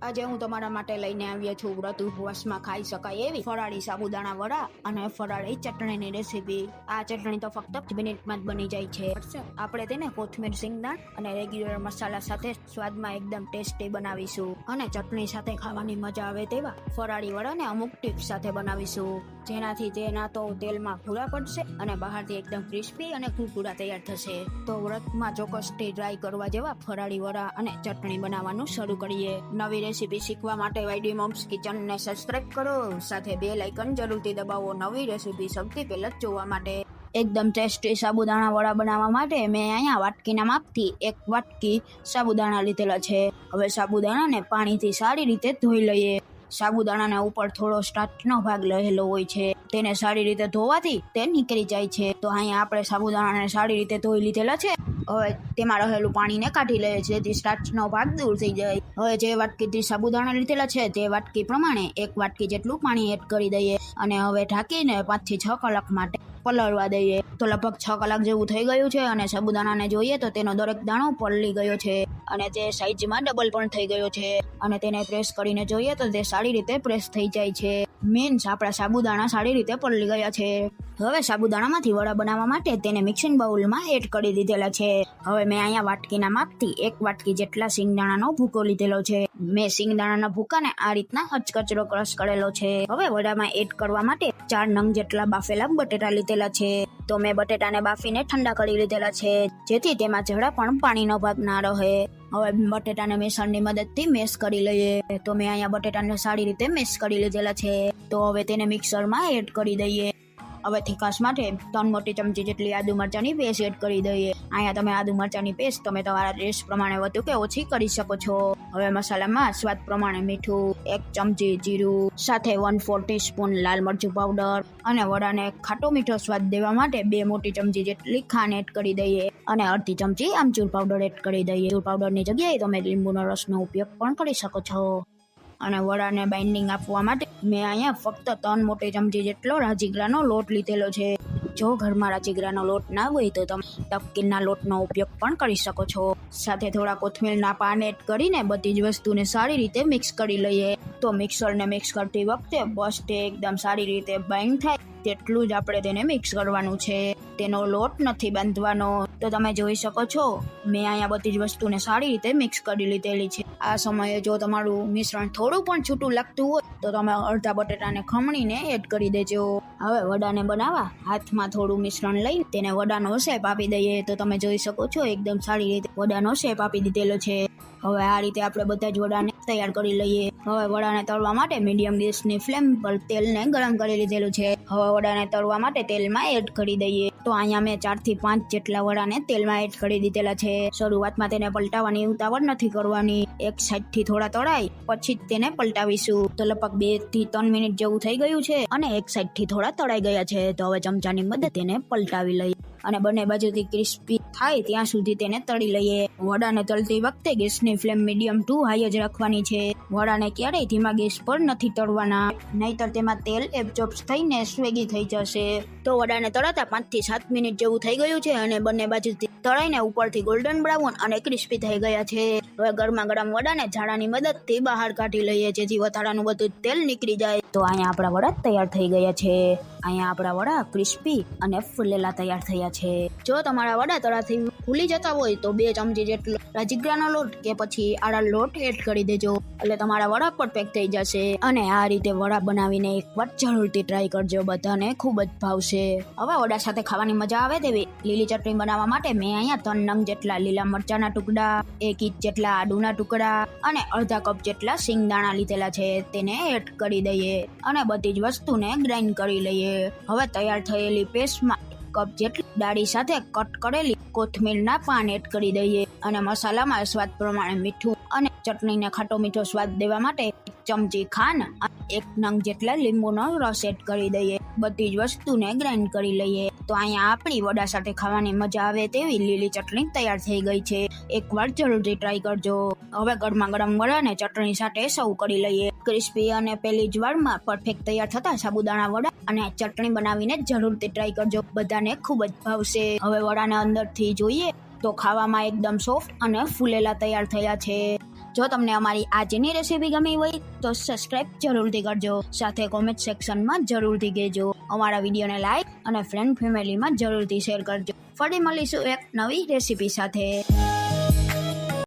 આજે હું તમારા માટે લઈને આવ્યા છું વ્રત ઉપવાસમાં ખાઈ શકાય એવી ફરાળી સાબુદાણા વડા અને ફરાળી ચટણીની રેસીપી। આ ચટણી તો ફક્ત 5 મિનિટમાં જ બની જાય છે। આપણે તેને કોથમીર સિંગદાણ અને રેગ્યુલર મસાલા સાથે સ્વાદમાં એકદમ ટેસ્ટી બનાવીશું અને ચટણી સાથે ખાવાની મજા આવે તેવા ફરાળી વડાને અમુક ટિપ્સ સાથે બનાવીશું, જેનાથી તેના તો તેલમાં ભૂરા પડશે અને બહારથી એકદમ ક્રિસ્પી અને કુરકુરા તૈયાર થશે। તો વ્રતમાં ચોક્કસથી ટ્રાય કરવા જેવા ફરાળી વડા અને ચટણી બનાવવાનું શરૂ કરીએ। નવી રેસીપી શીખવા માટે વાયડી મોમ્સ કિચનને સબસ્ક્રાઇબ કરો, સાથે બેલ આઇકન જરૂરથી દબાવો નવી રેસીપી સૌથી પહેલા જ જોવા માટે। એકદમ ટેસ્ટી સાબુદાણા વડા બનાવવા માટે મેં અહીંયા વાટકીના માપથી 1 વાટકી સાબુદાણા લીધેલા છે। હવે સાબુદાણાને પાણીથી સારી રીતે ધોઈ લઈએ। સાબુદાણાના ઉપર થોડો સ્ટાર્ચનો ભાગ રહેલો હોય છે, તેને સારી રીતે ધોવાથી તે નીકળી જાય છે। તો અહીંયા આપણે સાબુદાણાને સારી રીતે ધોઈ લીધેલા છે। હવે તેમાં રહેલું પાણીને કાઢી લઈએ છીએ જેથી સ્ટાર્ચનો ભાગ દૂર થઈ જાય। હવે જે વાટકીથી સાબુદાણા લીધેલા છે તે વાટકી પ્રમાણે 1 વાટકી જેટલું પાણી એડ કરી દઈએ અને હવે ઢાંકીને 5 થી 6 કલાક માટે પલળવા દઈએ। તો લગભગ 6 કલાક જેવું થઈ ગયું છે અને સાબુદાણાને જોઈએ તો તેનો દરેક દાણો પલળી ગયો છે અને તે સાઈઝમાં ડબલ પણ થઈ ગયો છે અને તેને પ્રેસ કરીને જોઈએ તો તે સારી રીતે પ્રેસ થઈ જાય છે, મીન્સ આપણા સાબુદાણા સારી રીતે પલળી ગયા છે। હવે સાબુદાણામાંથી વડા બનાવવા માટે તેને મિક્સિંગ બાઉલમાં એડ કરી દીધેલા છે। હવે મેં અહીંયા વાટકીના માપથી 1 વાટકી જેટલા સિંગદાણાનો ભૂકો લીધેલો છે। મેં સિંગદાણાના ભૂકાને આ રીતના અચકચરો ક્રશ કરેલો છે। હવે વડામાં એડ કરવા માટે 4 નંગ જેટલા બાફેલા બટેટા લીધેલા છે। તો મેં બટેટાને બાફીને ઠંડા કરી લીધેલા છે જેથી તેમાં જરા પણ પાણીનો ભાગ ના રહે। હવે બટેટાને મેસણની મદદથી મેશ કરી લઈએ। તો મેં અહીંયા બટેટાને સારી રીતે મેશ કરી લીધેલા છે। તો હવે તેને મિક્સરમાં એડ કરી દઈએ। હવે તીખાશ માટે 3 મોટી ચમચી જેટલી આદુ મરચાની પેસ્ટ એડ કરી દઈએ। અહીંયા તમે આદુ મરચાની પેસ્ટ તમે તમારા ટેસ્ટ પ્રમાણે વધુ કે ઓછી કરી શકો છો। હવે મસાલામાં સ્વાદ પ્રમાણે મીઠું, 1 ચમચી જીરું, સાથે 1/4 ટીસ્પૂન લાલ મરચું પાવડર અને વડાને ખાટો મીઠો સ્વાદ દેવા માટે 2 મોટી ચમચી જેટલી ખાંડ એડ કરી દઈએ અને અડધી ચમચી આમચૂર પાવડર એડ કરી દઈએ। આમચૂર પાવડરની જગ્યાએ તમે લીંબુનો રસનો ઉપયોગ પણ કરી શકો છો। અને વડાને બાઇન્ડિંગ આપવા માટે મેં અહીંયા ફક્ત 3 મોટી ચમચી જેટલો રાજગરાનો લોટ લીધેલો છે। જો ઘરમાં રાજગરાનો લોટ ના હોય તો તમે તપકીરના લોટનો ઉપયોગ પણ કરી શકો છો। સાથે થોડા કોથમીરના પાન એડ કરીને બધી જ વસ્તુને સારી રીતે મિક્સ કરી લઈએ। તો મિક્સરને મિક્સ કરતી વખતે બસ તે એકદમ સારી રીતે બાઇન્ડ થાય તેટલું જ આપણે તેને મિક્સ કરવાનું છે, તેનો લોટ નથી બાંધવાનો। તો તમે જોઈ શકો છો મેં અહીંયા બધી જ વસ્તુને સારી રીતે મિક્સ કરી લીધેલી છે। આ સમયે જો તમારું મિશ્રણ થોડું પણ છૂટું લાગતું હોય તો તમે અડધા બટેટાને ખમણીને એડ કરી દેજો। હવે વડાને બનાવવા હાથમાં થોડું મિશ્રણ લઈ તેને વડાનો શેપ આપી દઈએ। તો તમે જોઈ શકો છો એકદમ સારી રીતે વડાનો શેપ આપી દીધેલો છે। હવે આ રીતે આપણે બધા જ વડાને તૈયાર કરી લઈએ। હવે વડાને તળવા માટે મીડિયમ ગેસની ફ્લેમ પર તેલને ગરમ કરી લીધેલું છે। હવે વડાને તળવા માટે તેલમાં એડ કરી દઈએ। તો અહીંયા મેં 4 થી 5 જેટલા વડાને તેલમાં એડ કરી દીધેલા છે। શરૂઆતમાં તેને પલટાવવાની ઉતાવળ નથી કરવાની, એક સાઈડથી થોડા તળાય પછી જ તેને પલટાવીશું। તો લગભગ 2 થી 3 મિનિટ જેવું થઈ ગયું છે અને એક સાઈડથી થોડા તળાઈ ગયા છે। તો હવે ચમચાની મદદ તેને પલટાવી લઈએ અને બંને બાજુથી ક્રિસ્પી થાય ત્યાં સુધી તેને તળી લઈએ। વડાને તળતી વખતે ગેસની ફ્લેમ મીડિયમ ટુ હાઈ જ રાખવાની છે। વડાને ક્યારેય ધીમા ગેસ પર નથી તળવાના, નહીતર તેમાં તેલ એબ્ઝોર્બ થઈને સ્વેગી થઈ જશે। તો વડાને તળાતા 5 થી 7 મિનિટ જેવું થઈ ગયું છે અને બંને બાજુથી તળાઈને ઉપરથી ગોલ્ડન બ્રાઉન અને ક્રિસ્પી થઈ ગયા છે। હવે ગરમા ગરમ વડાને ઝાડાની મદદથી બહાર કાઢી લઈએ જેથી વધારાનું બધું તેલ નીકળી જાય। તો અહીંયા આપણા વડા તૈયાર થઈ ગયા છે। અહીંયા આપણા વડા ક્રિસ્પી અને ફૂલેલા તૈયાર થયા છે। જો તમારા વડા તળાથી ફૂલી જતા હોય તો 2 ચમચી જેટલો રાજગરાનો લોટ કે પછી આડા લોટ એડ કરી દેજો એટલે તમારા વડા પરફેક્ટ થઈ જશે। અને આ રીતે વડા બનાવીને એકવાર જરૂરથી ટ્રાય કરજો, બધાને ખૂબ જ ભાવશે। હવે વડા સાથે ખાવાની મજા આવે તેવી લીલી ચટણી બનાવવા માટે મેં અહીંયા 3 નંગ જેટલા લીલા મરચાના ટુકડા, 1 ઇંચ જેટલા આદુના ટુકડા અને અડધા કપ જેટલા સિંગદાણા લીધેલા છે, તેને એડ કરી દઈએ અને બધી જ વસ્તુને ગ્રાઇન્ડ કરી લઈએ। હવે તૈયાર થયેલી પેસ્ટમાં કપ જેટલી ડાળી સાથે કટ કરેલી કોથમીરના પાન એડ કરી દઈએ અને મસાલામાં સ્વાદ પ્રમાણે મીઠું અને ચટણીને ખાટો મીઠો સ્વાદ દેવા માટે 1 ચમચી ખાંડ અને 1 નંગ જેટલા લીંબુનો રસ એડ કરી દઈએ। બધી જ વસ્તુને ગ્રાઇન્ડ કરી લઈએ। તો અહીંયા આપણી વડા સાથે ખાવાની મજા આવે તેવી લીલી ચટણી તૈયાર થઈ ગઈ છે, એકવાર જરૂરથી ટ્રાય કરજો। હવે ગરમા ગરમ વડાને ચટણી સાથે સર્વ કરી લઈએ। ક્રિસ્પી અને પહેલી જ વારમાં પરફેક્ટ તૈયાર થતા સાબુદાણા વડા અને ચટણી બનાવીને જરૂરથી ટ્રાય કરજો, બધાને ખૂબ જ ભાવશે। હવે વડાને અંદરથી જોઈએ તો ખાવામાં એકદમ સોફ્ટ અને ફૂલેલા તૈયાર થયા છે। જો તમને અમારી આજની રેસીપી ગમી હોય તો સબસ્ક્રાઇબ જરૂરથી કરજો, સાથે કોમેન્ટ સેક્શનમાં જરૂરથી કહેજો. અમારા વિડીયોને લાઈક અને ફ્રેન્ડ ફેમિલીમાં જરૂરથી શેર કરજો. ફરી મળીશું એક નવી રેસીપી સાથે.